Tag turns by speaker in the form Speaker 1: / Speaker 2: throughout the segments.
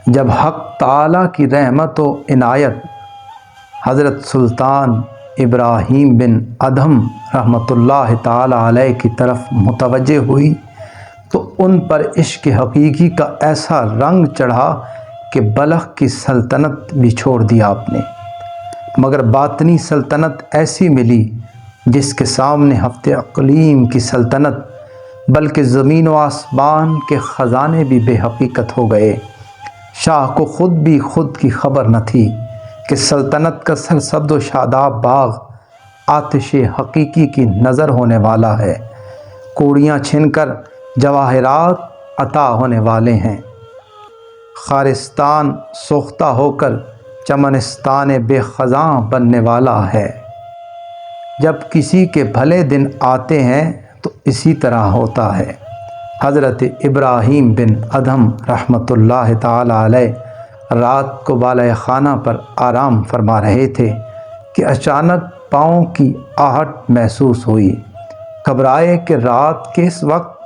Speaker 1: جب حق تعالیٰ کی رحمت و عنایت حضرت سلطان ابراہیم بن ادھم رحمۃ اللہ تعالیٰ علیہ کی طرف متوجہ ہوئی تو ان پر عشق حقیقی کا ایسا رنگ چڑھا کہ بلخ کی سلطنت بھی چھوڑ دیا آپ نے، مگر باطنی سلطنت ایسی ملی جس کے سامنے ہفت اقلیم کی سلطنت بلکہ زمین و آسمان کے خزانے بھی بے حقیقت ہو گئے۔ شاہ کو خود بھی خود کی خبر نہ تھی کہ سلطنت کا سرسبز و شاداب باغ آتش حقیقی کی نظر ہونے والا ہے، کوڑیاں چھن کر جواہرات عطا ہونے والے ہیں، خارستان سوختہ ہو کر چمنستان بے خزاں بننے والا ہے۔ جب کسی کے بھلے دن آتے ہیں تو اسی طرح ہوتا ہے۔ حضرت ابراہیم بن ادھم رحمۃ اللہ تعالی علیہ رات کو بالائے خانہ پر آرام فرما رہے تھے کہ اچانک پاؤں کی آہٹ محسوس ہوئی۔ گھبرائے کہ رات کے اس وقت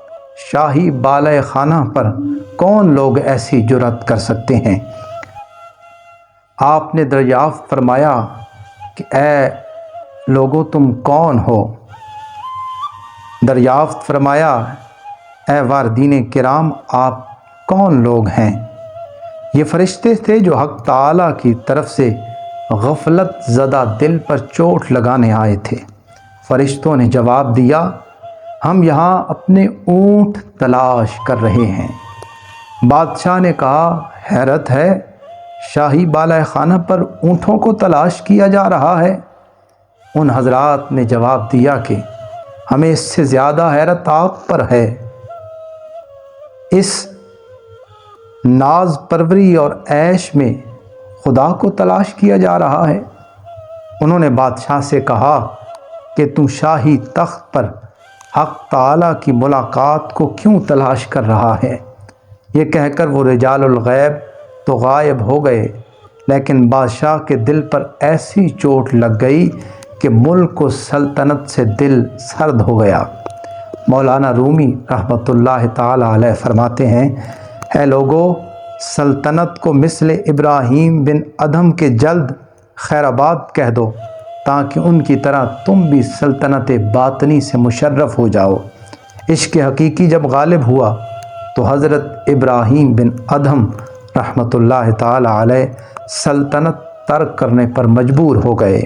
Speaker 1: شاہی بالائے خانہ پر کون لوگ ایسی جرأت کر سکتے ہیں۔ آپ نے دریافت فرمایا کہ اے لوگو تم کون ہو؟ دریافت فرمایا اے واردین کرام آپ کون لوگ ہیں؟ یہ فرشتے تھے جو حق تعالیٰ کی طرف سے غفلت زدہ دل پر چوٹ لگانے آئے تھے۔ فرشتوں نے جواب دیا ہم یہاں اپنے اونٹ تلاش کر رہے ہیں۔ بادشاہ نے کہا حیرت ہے، شاہی بالائے خانہ پر اونٹوں کو تلاش کیا جا رہا ہے۔ ان حضرات نے جواب دیا کہ ہمیں اس سے زیادہ حیرت آپ پر ہے، اس ناز پروری اور عیش میں خدا کو تلاش کیا جا رہا ہے۔ انہوں نے بادشاہ سے کہا کہ تم شاہی تخت پر حق تعالیٰ کی ملاقات کو کیوں تلاش کر رہا ہے؟ یہ کہہ کر وہ رجال الغیب تو غائب ہو گئے، لیکن بادشاہ کے دل پر ایسی چوٹ لگ گئی کہ ملک و سلطنت سے دل سرد ہو گیا۔ مولانا رومی رحمۃ اللہ تعالی علیہ فرماتے ہیں اے لوگو سلطنت کو مثل ابراہیم بن ادھم کے جلد خیر آباد کہہ دو تاکہ ان کی طرح تم بھی سلطنت باطنی سے مشرف ہو جاؤ۔ عشق حقیقی جب غالب ہوا تو حضرت ابراہیم بن ادھم رحمۃ اللہ تعالی علیہ سلطنت ترک کرنے پر مجبور ہو گئے۔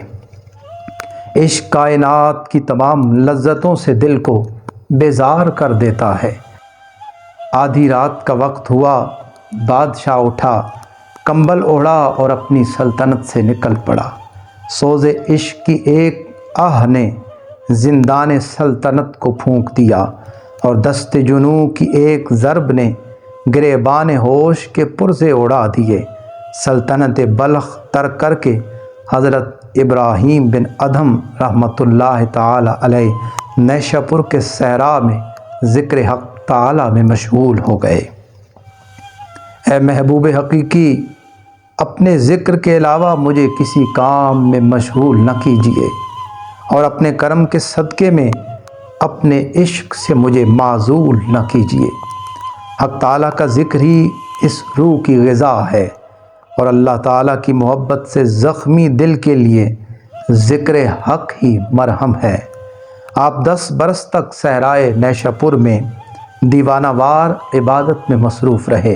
Speaker 1: عشق کائنات کی تمام لذتوں سے دل کو بیزار کر دیتا ہے۔ آدھی رات کا وقت ہوا، بادشاہ اٹھا، کمبل اوڑھا اور اپنی سلطنت سے نکل پڑا۔ سوز عشق کی ایک آہ نے زندان سلطنت کو پھونک دیا اور دست جنوں کی ایک ضرب نے گریبان ہوش کے پرزے اڑا دیے۔ سلطنت بلخ ترک کر کے حضرت ابراہیم بن ادھم رحمۃ اللہ تعالی علیہ نیشاپور کے صحرا میں ذکر حق تعالی میں مشغول ہو گئے۔ اے محبوب حقیقی اپنے ذکر کے علاوہ مجھے کسی کام میں مشغول نہ کیجیے اور اپنے کرم کے صدقے میں اپنے عشق سے مجھے معزول نہ کیجیے۔ حق تعالیٰ کا ذکر ہی اس روح کی غذا ہے اور اللہ تعالیٰ کی محبت سے زخمی دل کے لیے ذکر حق ہی مرہم ہے۔ آپ 10 برس تک صحرائے نیشاپور میں دیوانہ وار عبادت میں مصروف رہے۔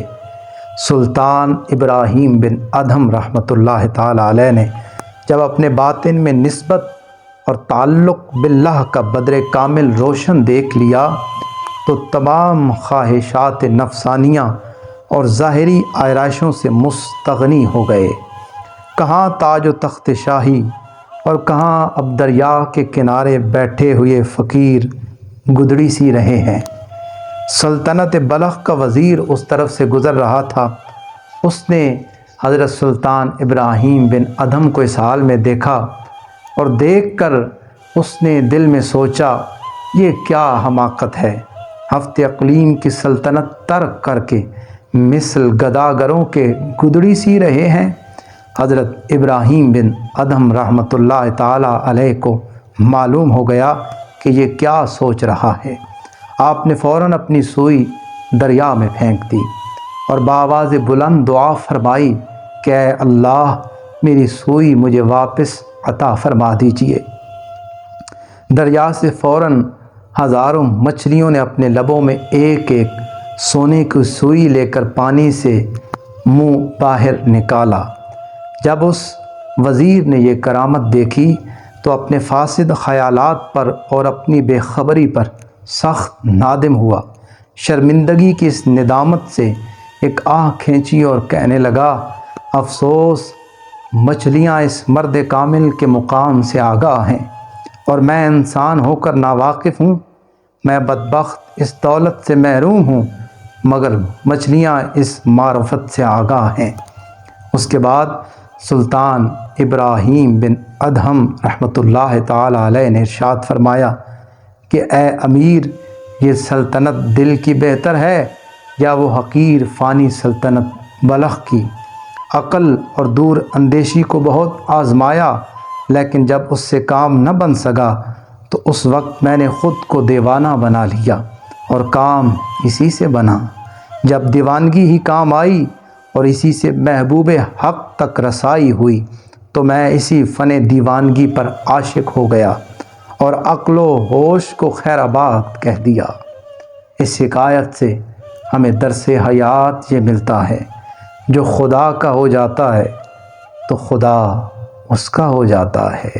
Speaker 1: سلطان ابراہیم بن ادھم رحمۃ اللہ تعالی علیہ نے جب اپنے باطن میں نسبت اور تعلق باللہ کا بدر کامل روشن دیکھ لیا تو تمام خواہشات نفسانیہ اور ظاہری آرائشوں سے مستغنی ہو گئے۔ کہاں تاج و تخت شاہی اور کہاں اب دریا کے کنارے بیٹھے ہوئے فقیر گدڑی سی رہے ہیں۔ سلطنت بلخ کا وزیر اس طرف سے گزر رہا تھا۔ اس نے حضرت سلطان ابراہیم بن ادھم کو اس حال میں دیکھا اور دیکھ کر اس نے دل میں سوچا یہ کیا حماقت ہے، ہفت اقلیم کی سلطنت ترک کر کے مثل گداگروں کے گدڑی سی رہے ہیں۔ حضرت ابراہیم بن ادھم رحمۃ اللہ تعالی علیہ کو معلوم ہو گیا کہ یہ کیا سوچ رہا ہے۔ آپ نے فوراً اپنی سوئی دریا میں پھینک دی۔ اور بآواز بلند دعا فرمائی کہ اے اللہ میری سوئی مجھے واپس عطا فرما دیجیے۔ دریا سے فوراً ہزاروں مچھلیوں نے اپنے لبوں میں ایک ایک سونے کی سوئی لے کر پانی سے منہ باہر نکالا۔ جب اس وزیر نے یہ کرامت دیکھی تو اپنے فاسد خیالات پر اور اپنی بے خبری پر سخت نادم ہوا۔ شرمندگی کی اس ندامت سے ایک آہ کھینچی اور کہنے لگا، افسوس، مچھلیاں اس مرد کامل کے مقام سے آگاہ ہیں اور میں انسان ہو کر ناواقف ہوں۔ میں بدبخت اس دولت سے محروم ہوں، مگر مچھلیاں اس معرفت سے آگاہ ہیں۔ اس کے بعد سلطان ابراہیم بن ادہم رحمۃ اللہ تعالی علیہ نے ارشاد فرمایا کہ اے امیر، یہ سلطنت دل کی بہتر ہے یا وہ حقیر فانی سلطنت بلخ کی؟ عقل اور دور اندیشی کو بہت آزمایا، لیکن جب اس سے کام نہ بن سکا تو اس وقت میں نے خود کو دیوانہ بنا لیا، اور کام اسی سے بنا۔ جب دیوانگی ہی کام آئی اور اسی سے محبوب حق تک رسائی ہوئی تو میں اسی فن دیوانگی پر عاشق ہو گیا اور عقل و ہوش کو خیر آباد کہہ دیا۔ اس حکایت سے ہمیں درس حیات یہ ملتا ہے، جو خدا کا ہو جاتا ہے تو خدا اس کا ہو جاتا ہے۔